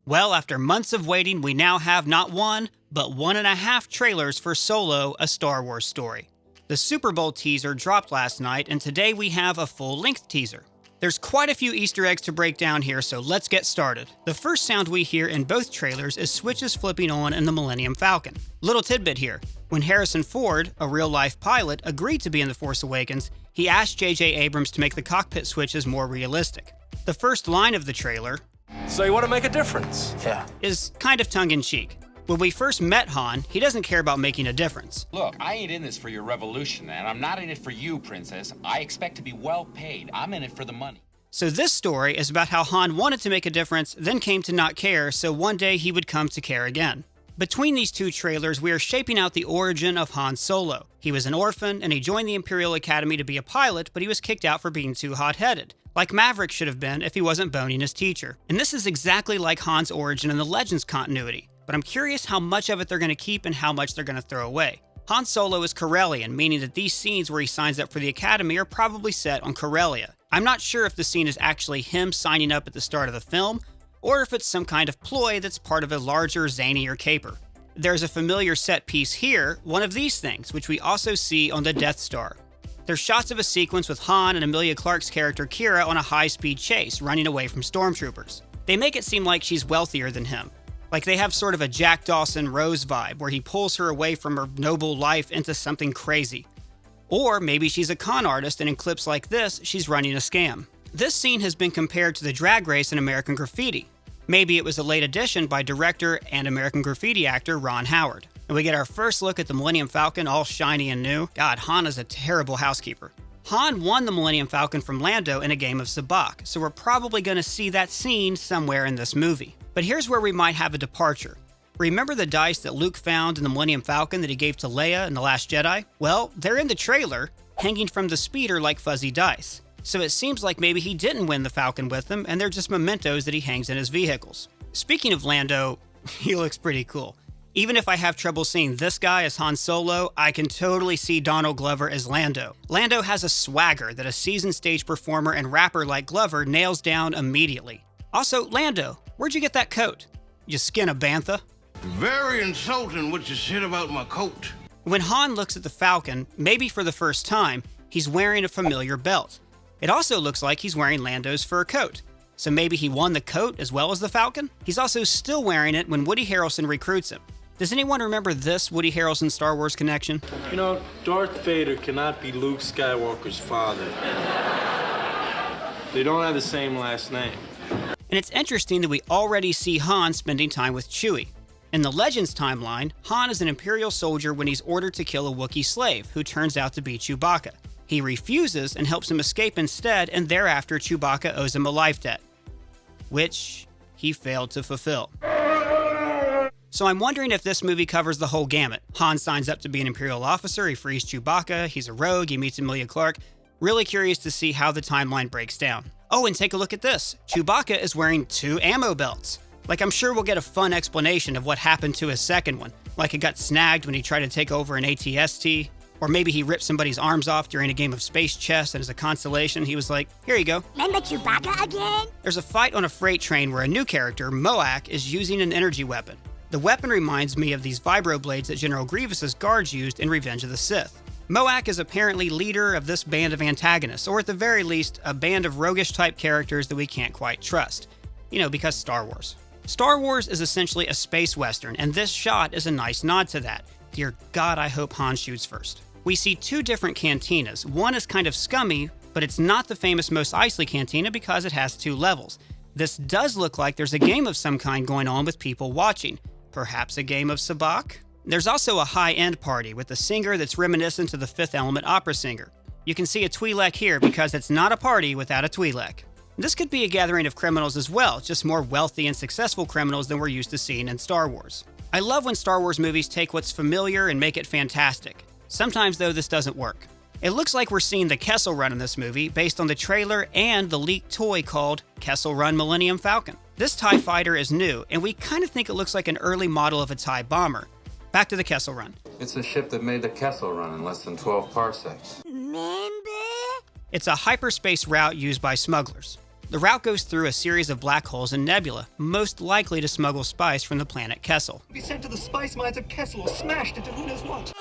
Well, after months of waiting, we now have not one, but 1.5 trailers for Solo, a Star Wars story. The Super Bowl teaser dropped last night, and today we have a full-length teaser. There's quite a few Easter eggs to break down here, so let's get started. The first sound we hear in both trailers is switches flipping on in the Millennium Falcon. Little tidbit here. When Harrison Ford, a real-life pilot, agreed to be in The Force Awakens, he asked J.J. Abrams to make the cockpit switches more realistic. The first line of the trailer, "So you want to make a difference?" is kind of tongue-in-cheek. When we first met Han, he doesn't care about making a difference. Look, I ain't in this for your revolution, and I'm not in it for you, Princess. I expect to be well paid. I'm in it for the money. So this story is about how Han wanted to make a difference, then came to not care, so one day he would come to care again. Between these two trailers, we are shaping out the origin of Han Solo. He was an orphan, and he joined the Imperial Academy to be a pilot, but he was kicked out for being too hot-headed. Like Maverick should have been if he wasn't boning his teacher. And this is exactly like Han's origin in the Legends continuity. But I'm curious how much of it they're going to keep and how much they're going to throw away. Han Solo is Corellian, meaning that these scenes where he signs up for the Academy are probably set on Corellia. I'm not sure if the scene is actually him signing up at the start of the film, or if it's some kind of ploy that's part of a larger, zanier caper. There's a familiar set piece here, one of these things, which we also see on the Death Star. There's shots of a sequence with Han and Emilia Clarke's character Kira on a high-speed chase, running away from stormtroopers. They make it seem like she's wealthier than him. Like they have sort of a Jack Dawson Rose vibe, where he pulls her away from her noble life into something crazy. Or maybe she's a con artist, and in clips like this, she's running a scam. This scene has been compared to the drag race in American Graffiti. Maybe it was a late addition by director and American Graffiti actor Ron Howard. And we get our first look at the Millennium Falcon, all shiny and new. God, Han is a terrible housekeeper. Han won the Millennium Falcon from Lando in a game of sabacc, so we're probably going to see that scene somewhere in this movie. But here's where we might have a departure. Remember the dice that Luke found in the Millennium Falcon that he gave to Leia in The Last Jedi? Well, they're in the trailer, hanging from the speeder like fuzzy dice. So it seems like maybe he didn't win the Falcon with them, and they're just mementos that he hangs in his vehicles. Speaking of Lando, he looks pretty cool. Even if I have trouble seeing this guy as Han Solo, I can totally see Donald Glover as Lando. Lando has a swagger that a seasoned stage performer and rapper like Glover nails down immediately. Also, Lando, where'd you get that coat? You skin a bantha? Very insulting what you said about my coat. When Han looks at the Falcon, maybe for the first time, he's wearing a familiar belt. It also looks like he's wearing Lando's fur coat. So maybe he won the coat as well as the Falcon? He's also still wearing it when Woody Harrelson recruits him. Does anyone remember this Woody Harrelson Star Wars connection? You know, Darth Vader cannot be Luke Skywalker's father. They don't have the same last name. And it's interesting that we already see Han spending time with Chewie. In the Legends timeline, Han is an Imperial soldier when he's ordered to kill a Wookiee slave, who turns out to be Chewbacca. He refuses and helps him escape instead, and thereafter Chewbacca owes him a life debt, which he failed to fulfill. So I'm wondering if this movie covers the whole gamut. Han signs up to be an Imperial officer, he frees Chewbacca, he's a rogue, he meets Emilia Clarke. Really curious to see how the timeline breaks down. Oh, and take a look at this. Chewbacca is wearing 2 ammo belts. Like, I'm sure we'll get a fun explanation of what happened to his second one. Like it got snagged when he tried to take over an AT-ST. Or maybe he ripped somebody's arms off during a game of space chess, and as a consolation, he was like, here you go. Remember Chewbacca again? There's a fight on a freight train where a new character, Moak, is using an energy weapon. The weapon reminds me of these vibroblades that General Grievous's guards used in Revenge of the Sith. Moak is apparently leader of this band of antagonists, or at the very least, a band of roguish-type characters that we can't quite trust. You know, because Star Wars. Star Wars is essentially a space western, and this shot is a nice nod to that. Dear God, I hope Han shoots first. We see 2 different cantinas. One is kind of scummy, but it's not the famous Mos Eisley cantina because it has 2 levels. This does look like there's a game of some kind going on with people watching. Perhaps a game of sabacc? There's also a high-end party with a singer that's reminiscent to the Fifth Element opera singer. You can see a Twi'lek here because it's not a party without a Twi'lek. This could be a gathering of criminals as well, just more wealthy and successful criminals than we're used to seeing in Star Wars. I love when Star Wars movies take what's familiar and make it fantastic. Sometimes, though, this doesn't work. It looks like we're seeing the Kessel Run in this movie based on the trailer and the leaked toy called Kessel Run Millennium Falcon. This TIE fighter is new, and we kind of think it looks like an early model of a TIE bomber. Back to the Kessel Run. It's a ship that made the Kessel Run in less than 12 parsecs. Remember? It's a hyperspace route used by smugglers. The route goes through a series of black holes and nebula, most likely to smuggle spice from the planet Kessel. Be sent to the spice mines of Kessel or smashed into who knows what.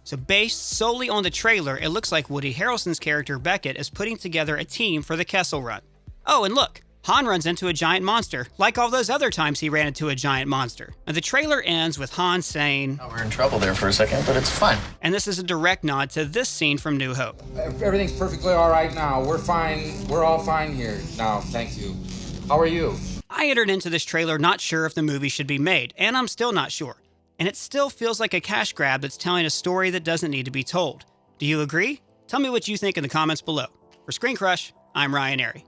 So based solely on the trailer, it looks like Woody Harrelson's character Beckett is putting together a team for the Kessel Run. Oh, and look, Han runs into a giant monster, like all those other times he ran into a giant monster. And the trailer ends with Han saying, We're in trouble there for a second, but it's fun. and this is a direct nod to this scene from New Hope. Everything's perfectly all right now. We're fine. We're all fine here now. Thank you. How are you? I entered into this trailer not sure if the movie should be made, and I'm still not sure. And it still feels like a cash grab that's telling a story that doesn't need to be told. Do you agree? Tell me what you think in the comments below. For Screen Crush, I'm Ryan Airy.